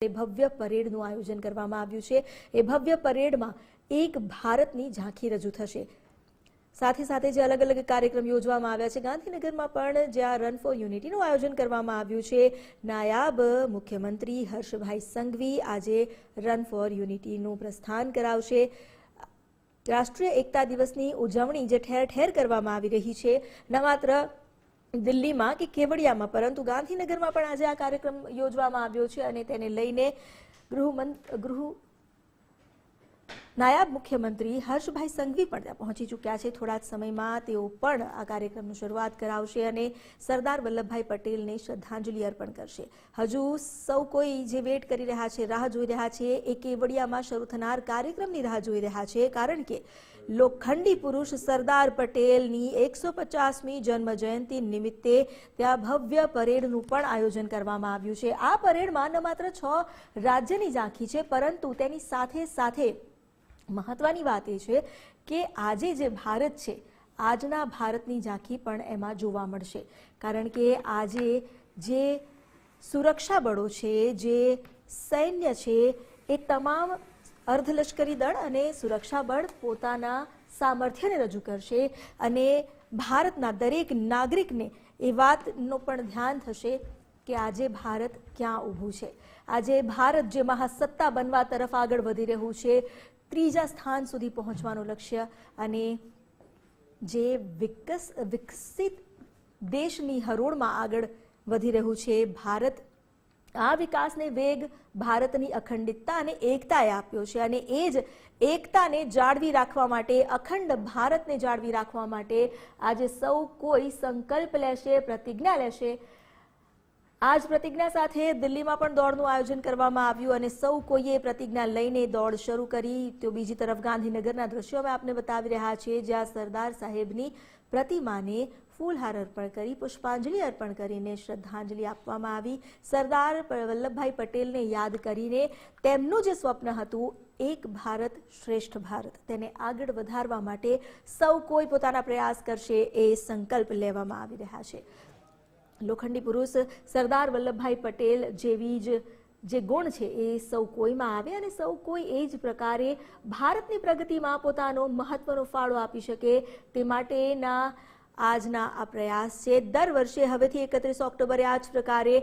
ભવ્ય પરેડનું આયોજન કરવામાં આવ્યું છે। એ ભવ્ય પરેડમાં એક ભારતની ઝાંખી રજૂ થશે। સાથે સાથે જે અલગ અલગ કાર્યક્રમ યોજવામાં આવ્યા છે, ગાંધીનગરમાં પણ જ્યાં રન ફોર યુનિટીનું આયોજન કરવામાં આવ્યું છે, નાયબ મુખ્યમંત્રી હર્ષભાઈ સંઘવી આજે રન ફોર યુનિટીનું પ્રસ્થાન કરાવશે। રાષ્ટ્રીય એકતા દિવસની ઉજવણી જે ઠેર ઠેર કરવામાં આવી રહી છે, ન માત્ર દિલ્હીમાં કે કેવડિયામાં પરંતુ ગાંધીનગરમાં પણ આજે આ કાર્યક્રમ યોજવામાં આવ્યો છે અને તેને લઈને નાયબ મુખ્યમંત્રી હર્ષભાઈ સંઘવી પણ ત્યાં પહોંચી ચૂક્યા છે। થોડા જ સમયમાં તેઓ પણ આ કાર્યક્રમની શરૂઆત કરાવશે અને સરદાર વલ્લભભાઈ પટેલને શ્રદ્ધાંજલિ અર્પણ કરશે। હજુ સૌ કોઈ જે વેટ કરી રહ્યા છે, રાહ જોઈ રહ્યા છે, એ કેવડિયામાં શરૂ થનાર કાર્યક્રમની રાહ જોઈ રહ્યા છે, કારણ કે લોખંડી પુરુષ સરદાર પટેલની 150મી જન્મ જયંતિ નિમિત્તે ત્યાં ભવ્ય પરેડનું પણ આયોજન કરવામાં આવ્યું છે। આ પરેડમાં ન માત્ર 6 રાજ્યની ઝાંખી છે, પરંતુ તેની સાથે સાથે મહત્વની વાત એ છે કે આજે જે ભારત છે, આજના ભારતની ઝાંખી પણ એમાં જોવા મળશે, કારણ કે આજે જે સુરક્ષા બળો છે, જે સૈન્ય છે, એ તમામ અર્ધલશ્કરી દળ અને સુરક્ષા બળ પોતાના સામર્થ્યને રજૂ કરશે અને ભારતના દરેક નાગરિકને એ વાતનો પણ ધ્યાન થશે કે આજે ભારત ક્યાં ઊભું છે। આજે ભારત જે મહાસત્તા બનવા તરફ આગળ વધી રહ્યું છે, 3જા સ્થાન સુધી પહોંચવાનું લક્ષ્ય અને જે વિકસિત દેશની હરોળમાં આગળ વધી રહ્યું છે ભારત, આ વિકાસને વેગ ભારતની અખંડિતતા અને એકતાએ આપ્યો છે અને એ જ એકતાને જાળવી રાખવા માટે, અખંડ ભારતને જાળવી રાખવા માટે આજે સૌ કોઈ સંકલ્પ લેશે, પ્રતિજ્ઞા લેશે। આ જ પ્રતિજ્ઞા સાથે દિલ્હીમાં પણ દોડનું આયોજન કરવામાં આવ્યું અને સૌ કોઈએ પ્રતિજ્ઞા લઈને દોડ શરૂ કરી। તો બીજી તરફ ગાંધીનગરના દ્રશ્યો અમે આપને બતાવી રહ્યા છીએ, જ્યાં સરદાર સાહેબની પ્રતિમાને ફૂલહાર અર્પણ કરી, પુષ્પાંજલિ અર્પણ કરીને શ્રદ્ધાંજલિ આપવામાં આવી। સરદાર વલ્લભભાઈ પટેલને યાદ કરીને તેમનું જે સ્વપ્ન હતું, એક ભારત શ્રેષ્ઠ ભારત, તેને આગળ વધારવા માટે સૌ કોઈ પોતાના પ્રયાસ કરશે, એ સંકલ્પ લેવામાં આવી રહ્યા છે। લોખંડી પુરુષ સરદાર વલ્લભભાઈ પટેલ જેવી જ જે ગુણ છે એ સૌ કોઈમાં આવે અને સૌ કોઈ એ જ પ્રકારે ભારતની પ્રગતિમાં પોતાનો મહત્વનો ફાળો આપી શકે, તે માટેના આજના આ પ્રયાસ છે। દર વર્ષે હવેથી 31 ઓક્ટોબરે આ જ પ્રકારે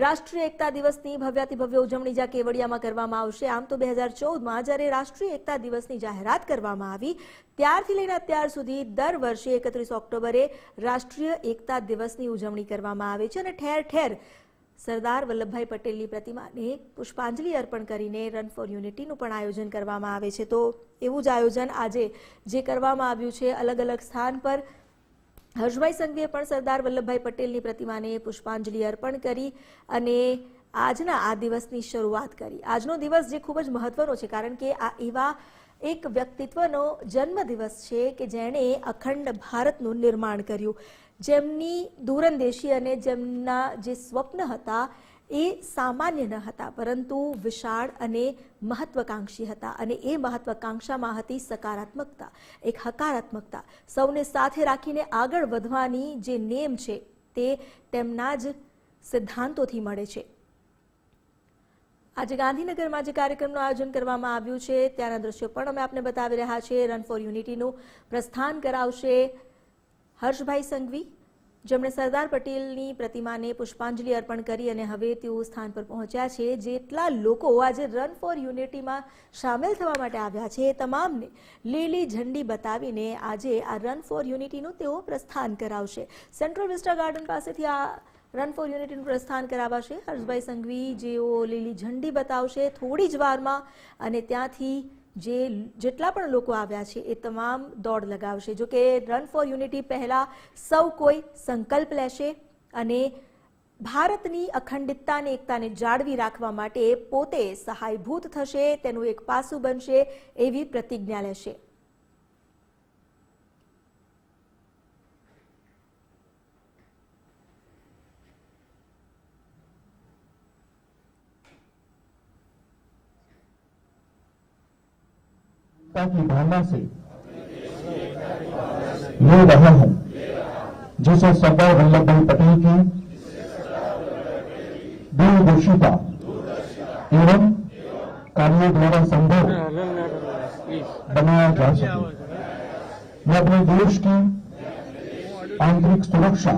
રાષ્ટ્રીય એકતા દિવસની ભવ્યાતિ ભવ્ય ઉજવણી જ્યાં કેવડિયામાં કરવામાં આવશે। આમ તો 2014માં જ્યારે રાષ્ટ્રીય એકતા દિવસની જાહેરાત કરવામાં આવી, ત્યારથી લઈને અત્યાર સુધી દર વર્ષે 31 ઓક્ટોબરે રાષ્ટ્રીય એકતા દિવસની ઉજવણી કરવામાં આવે છે અને ઠેર ઠેર સરદાર વલ્લભભાઈ પટેલની પ્રતિમાને પુષ્પાંજલિ અર્પણ કરીને રન ફોર યુનિટીનું પણ આયોજન કરવામાં આવે છે। તો એવું જ આયોજન આજે જે કરવામાં આવ્યું છે, અલગ અલગ સ્થાન પર હર્ષભાઈ સંઘવીએ પણ સરદાર વલ્લભભાઈ પટેલની પ્રતિમાને પુષ્પાંજલિ અર્પણ કરી અને આજના આ દિવસની શરૂઆત કરી। આજનો દિવસ જે ખૂબ જ મહત્વનો છે, કારણ કે આ એવા એક વ્યક્તિત્વનો જન્મદિવસ છે કે જેણે અખંડ ભારતનું નિર્માણ કર્યું, જેમની દૂરંદેશી અને જેમના જે સ્વપ્ન હતા એ સામાન્ય ન હતા, પરંતુ વિશાળ અને મહત્વકાંક્ષી હતા અને એ મહત્વકાંક્ષામાં હતી સકારાત્મકતા, એક હકારાત્મકતા, સૌને સાથે રાખીને આગળ વધવાની જે નેમ છે તે તેમના જ સિદ્ધાંતોથી મળે છે। આજે ગાંધીનગરમાં જે કાર્યક્રમનું આયોજન કરવામાં આવ્યું છે, ત્યાંના દ્રશ્યો પણ અમે આપને બતાવી રહ્યા છીએ। રન ફોર યુનિટીનું પ્રસ્થાન કરાવશે હર્ષભાઈ સંઘવી, જેમણે સરદાર પટેલની પ્રતિમાને પુષ્પાંજલિ અર્પણ કરી અને હવે તેઓ સ્થાન પર પહોંચ્યા છે। જેટલા લોકો આજે રન ફોર યુનિટીમાં સામેલ થવા માટે આવ્યા છે, એ તમામને લીલી ઝંડી બતાવીને આજે આ રન ફોર યુનિટીનું તેઓ પ્રસ્થાન કરાવશે। સેન્ટ્રલ વિસ્ટા ગાર્ડન પાસેથી આ રન ફોર યુનિટીનું પ્રસ્થાન કરાવાશે હર્ષભાઈ સંઘવી, જેઓ લીલી ઝંડી બતાવશે થોડી જ વારમાં અને ત્યાંથી જેટલા પણ લોકો આવ્યા છે એ તમામ દોડ લગાવશે। જો કે રન ફોર યુનિટી પહેલા સૌ કોઈ સંકલ્પ લેશે અને ભારતની અખંડિતતા અને એકતાને જાળવી રાખવા માટે પોતે સહાયભૂત થશે, તેનું એક પાસું બનશે એવી પ્રતિજ્ઞા લેશે। की भावना से ले रहा हूं, जिसे सरदार वल्लभ भाई पटेल की दूरदर्शिता एवं कार्यों द्वारा संभव बनाया जा सके। मैं अपने देश की आंतरिक सुरक्षा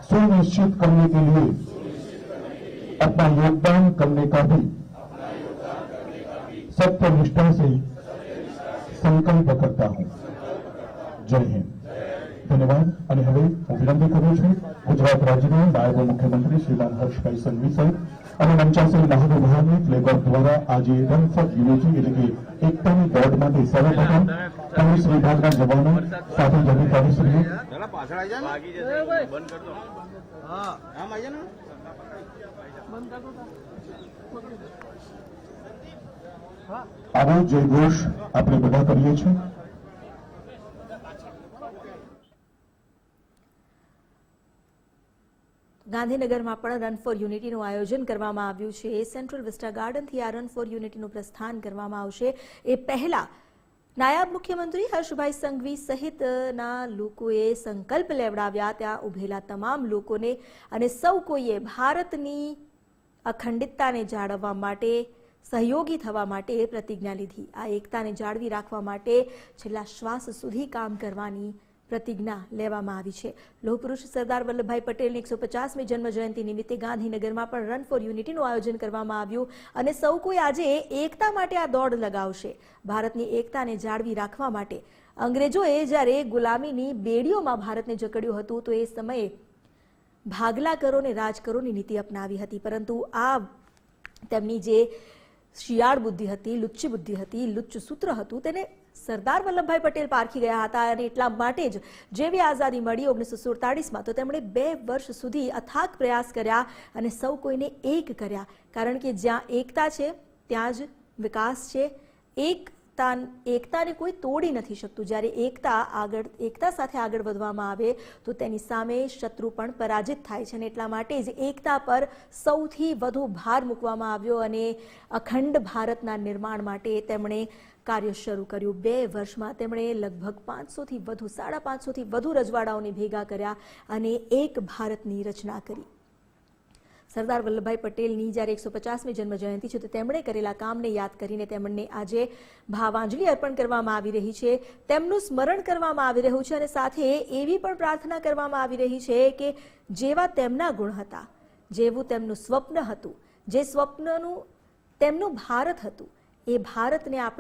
सुनिश्चित करने के लिए अपना योगदान करने का भी सत्य निष्ठा से संकल्प करता हूं। जय हिंद। धन्यवाद। અને હવે હું વિનંતી કરું છું ગુજરાત રાજ્યના નાયબ મુખ્યમંત્રી શ્રીમાન હર્ષભાઈ સંઘવી સાહેબ અને મંચાસર મહાનુભાવની ફ્લેગ ઓફ દ્વારા આજે રન ફોર યુનિટી એટલે કે એકતાની દોડ માટે સર્વપ્રથમ પોલીસ વિભાગના જવાનો સાથે જ અધિકારીશ્રીઓ આવો જય ઘોષ આપણે બધા કરીએ છીએ। ગાંધીનગરમાં પણ રન ફોર યુનિટીનું આયોજન કરવામાં આવ્યું છે। સેન્ટ્રલ વિસ્ટા ગાર્ડનથી આ રન ફોર યુનિટીનું પ્રસ્થાન કરવામાં આવશે। એ પહેલા નાયબ મુખ્યમંત્રી હર્ષભાઈ સંઘવી સહિતના લોકોએ સંકલ્પ લેવડાવ્યા। ત્યાં ઉભેલા તમામ લોકોને અને સૌ કોઈએ ભારતની અખંડિતતાને જાળવવા માટે સહયોગી થવા માટે પ્રતિજ્ઞા લીધી। આ એકતાને જાળવી રાખવા માટે છેલ્લા શ્વાસ સુધી કામ કરવાની પ્રતિજ્ઞા લેવામાં આવી છે। લોહપુરુષ સરદાર વલ્લભભાઈ પટેલની 150મી જન્મ જયંતિ નિમિત્તે ગાંધીનગરમાં પણ રન ફોર યુનિટીનું આયોજન કરવામાં આવ્યું અને સૌ કોઈ આજે એકતા માટે આ દોડ લગાવશે। ભારતની એકતાને જાળવી રાખવા માટે અંગ્રેજોએ જ્યારે ગુલામીની બેડીઓમાં ભારતને જકડ્યું હતું તો એ સમયે ભાગલા કરો ને રાજ કરોની નીતિ અપનાવી હતી, પરંતુ આ તેમની જે શિયાળ બુદ્ધિ હતી, લુચ્ચી બુદ્ધિ હતી, લુચ્ચ સૂત્ર હતું, તેને સરદાર વલ્લભભાઈ પટેલ પારખી ગયા હતા અને એટલા માટે જ જેવી આઝાદી મળી 1947માં તો તેમણે 2 વર્ષ સુધી અથાગ પ્રયાસ કર્યા અને સૌ કોઈને એક કર્યા। કારણ કે જ્યાં એકતા છે ત્યાં જ વિકાસ છે। એકતાને કોઈ તોડી નથી શકતું। જ્યારે એકતા સાથે આગળ વધવામાં આવે તો તેની સામે શત્રુ પણ પરાજિત થાય છે અને એટલા માટે જ એકતા પર સૌથી વધુ ભાર મૂકવામાં આવ્યો અને અખંડ ભારતના નિર્માણ માટે તેમણે કાર્ય શરૂ કર્યું। 2 વર્ષમાં તેમણે લગભગ 500થી વધુ 550થી વધુ રજવાડાઓને ભેગા કર્યા અને એક ભારતની રચના કરી। સરદાર વલ્લભભાઈ પટેલની જ્યારે 150મી જન્મ જયંતિ છે તો તેમણે કરેલા કામને યાદ કરીને તેમને આજે ભાવાંજલિ અર્પણ કરવામાં આવી રહી છે, તેમનું સ્મરણ કરવામાં આવી રહ્યું છે અને સાથે એવી પણ પ્રાર્થના કરવામાં આવી રહી છે કે જેવા તેમના ગુણ હતા, જેવું તેમનું સ્વપ્ન હતું, જે સ્વપ્નનું તેમનું ભારત હતું, એ ભારતને આપણે